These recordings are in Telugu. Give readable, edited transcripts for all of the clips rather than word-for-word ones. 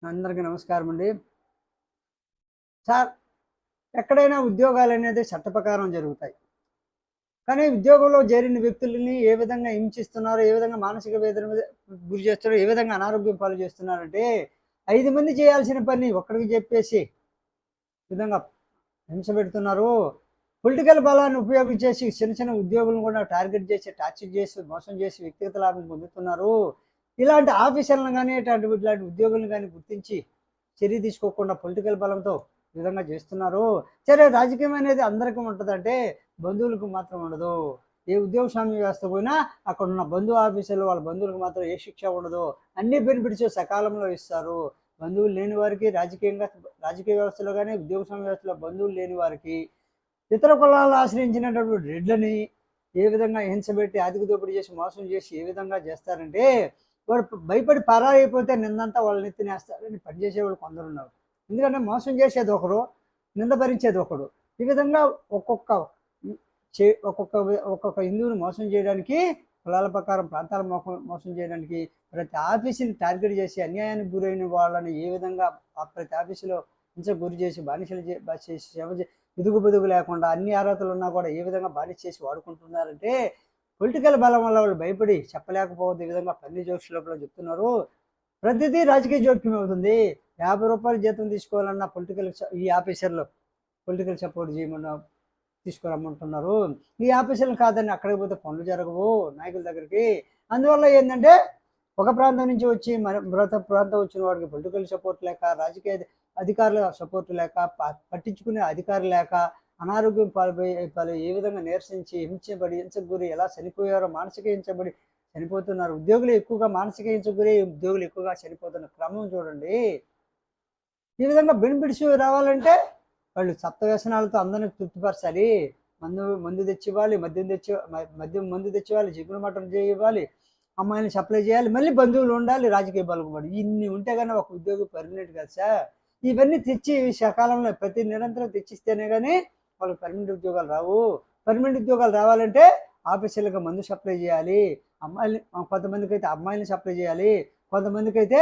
అందరికీ నమస్కారం అండి. సార్, ఎక్కడైనా ఉద్యోగాలనేది చట్ట ప్రకారం జరుగుతాయి. కానీ ఉద్యోగంలో చేరిన వ్యక్తులని ఏ విధంగా హింసిస్తున్నారు, ఏ విధంగా మానసిక వేదన మీద గురి చేస్తున్నారు, ఏ విధంగా అనారోగ్యం పాలు చేస్తున్నారంటే, 5 మంది చేయాల్సిన పని ఒక్కడికి చెప్పేసి ఈ విధంగా హింస పెడుతున్నారు. పొలిటికల్ బలాన్ని ఉపయోగించేసి చిన్న చిన్న ఉద్యోగులను కూడా టార్గెట్ చేసి, టార్చర్ చేసి, మోసం చేసి వ్యక్తిగత లాభం పొందుతున్నారు. ఇలాంటి ఆఫీసర్లను గాని, ఇట్లాంటి ఉద్యోగులను గాని గుర్తించి చర్య తీసుకోకుండా పొలిటికల్ బలంతో ఈ విధంగా చేస్తున్నారు. సరే, రాజకీయం అనేది అందరికీ ఉంటదంటే, బంధువులకు మాత్రం ఉండదు. ఏ ఉద్యోగస్వామ్య వ్యవస్థ పోయినా అక్కడున్న ఆఫీసర్లు వాళ్ళ బంధువులకు మాత్రం ఏ శిక్ష ఉండదు. అన్ని బెనిఫిట్స్ సకాలంలో ఇస్తారు. బంధువులు లేని వారికి రాజకీయ వ్యవస్థలో గాని, ఉద్యోగస్వామ్య వ్యవస్థలో బంధువులు లేని వారికి ఇతర కులాలను ఆశ్రయించినటువంటి రెడ్లని ఏ విధంగా హింసబెట్టి, ఆర్థిక దోపిడీ చేసి, మోసం చేసి ఏ విధంగా చేస్తారంటే, వాడు భయపడి పరారైపోతే నిందంతా వాళ్ళ నెత్తినేస్తారని పనిచేసేవాళ్ళు కొందరున్నారు. ఎందుకంటే మోసం చేసేది ఒకరు, నింద భరించేది ఒకడు. ఈ విధంగా ఒక్కొక్క ఒక్కొక్క హిందువుని మోసం చేయడానికి, కులాల ప్రకారం ప్రాంతాల మోసం చేయడానికి ప్రతి ఆఫీసుని టార్గెట్ చేసి, అన్యాయానికి గురైన వాళ్ళని ఏ విధంగా ప్రతి ఆఫీసులో హింసకు గురి చేసి, బానిసలు చేసి ఎదుగు బొదుగు లేకుండా అన్ని అర్హతలు ఉన్నా కూడా ఏ విధంగా బానిస చేసి వాడుకుంటున్నారంటే, పొలిటికల్ బలం వల్ల వాళ్ళు భయపడి చెప్పలేకపోవద్దు. ఈ విధంగా పన్ని జోక్స్ లోపల చెప్తున్నారు. ప్రతిదీ రాజకీయ జోక్యం అవుతుంది. రూ. 50 జీతం తీసుకోవాలన్న ఈ ఆఫీసర్లు పొలిటికల్ సపోర్ట్ తీసుకురమ్మంటున్నారు. ఈ ఆఫీసర్లు కాదని అక్కడికి పోతే పనులు జరగవు నాయకుల దగ్గరికి. అందువల్ల ఏంటంటే, ఒక ప్రాంతం నుంచి వచ్చి మరొక ప్రాంతం వచ్చిన వాడికి పొలిటికల్ సపోర్ట్ లేక, రాజకీయ అధికారుల సపోర్ట్ లేక, పట్టించుకునే అధికారులు లేక, అనారోగ్యం పాలై ఏ విధంగా నీరసించి, హింసకు గురి ఎలా చనిపోయారో, మానసిక హింసబడి చనిపోతున్నారు. ఉద్యోగులు ఎక్కువగా మానసిక హింసకు గురి ఉద్యోగులు ఎక్కువగా చనిపోతున్న క్రమం చూడండి. ఈ విధంగా బెనిఫిట్స్ రావాలంటే వాళ్ళు సప్త వ్యసనాలతో అందరిని తృప్తిపరచాలి. మందు తెచ్చివ్వాలి, మందు తెచ్చివ్వాలి, చిగురు మటన్ చేయాలి, అమ్మాయిని సప్లై చేయాలి, మళ్ళీ బంధువులు ఉండాలి, రాజకీయ బలుగుబడి ఇన్ని ఉంటే కానీ ఒక ఉద్యోగి పర్మనెంట్ కాదు సార్. ఇవన్నీ తెచ్చి సకాలంలో నిరంతరం తెచ్చిస్తేనే కానీ వాళ్ళకి పర్మనెంట్ ఉద్యోగాలు రావు. పర్మనెంట్ ఉద్యోగాలు రావాలంటే ఆఫీసర్లకు మందు సప్లై చేయాలి, కొంతమందికి అయితే అమ్మాయిని సప్లై చేయాలి, కొంతమందికి అయితే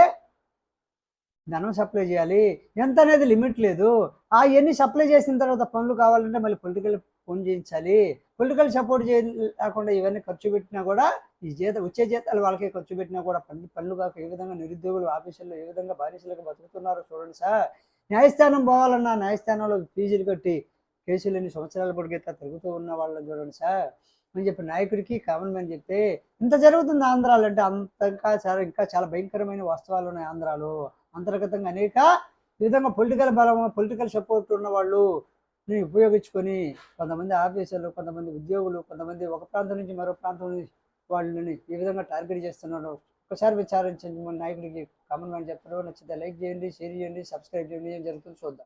ధనం సప్లై చేయాలి. ఎంత అనేది లిమిట్ లేదు. అవన్నీ సప్లై చేసిన తర్వాత పనులు కావాలంటే మళ్ళీ పొలిటికల్ ఫోన్ చేయించాలి. పొలిటికల్ సపోర్ట్ లేకుండా ఇవన్నీ ఖర్చు పెట్టినా కూడా వచ్చే జీతాలు వాళ్ళకే ఖర్చు పెట్టినా కూడా పనులు కాక ఏ విధంగా నిరుద్యోగులు ఆఫీసుల్లో ఏ విధంగా బానిసలుగా బతుకుతున్నారో చూడండి సార్. న్యాయస్థానం పోవాలన్నా న్యాయస్థానంలో ఫీజులు కట్టి కేసులు ఎన్ని సంవత్సరాల పొడిగితే తిరుగుతూ ఉన్న వాళ్ళని చూడండి సార్ అని చెప్పి నాయకుడికి కామన్ మ్యాన్ చెప్తే ఇంత జరుగుతుంది ఆంధ్రాలో అంటే అంత ఇంకా చాలా భయంకరమైన వాస్తవాలు ఉన్నాయి ఆంధ్రాలో. అంతర్గతంగా అనేక విధంగా పొలిటికల్ బలం, పొలిటికల్ సపోర్ట్ ఉన్న వాళ్ళు ఉపయోగించుకొని కొంతమంది ఆఫీసర్లు, కొంతమంది ఉద్యోగులు, కొంతమంది ఒక ప్రాంతం నుంచి మరో ప్రాంతం నుంచి వాళ్ళని ఈ విధంగా టార్గెట్ చేస్తున్నారు. ఒకసారి విచారించండి. మన నాయకుడికి కామన్ మ్యాన్ చెప్తారు. నచ్చితే లైక్ చేయండి, షేర్ చేయండి, సబ్స్క్రైబ్ చేయండి. ఏం జరుగుతుందో చూద్దాం.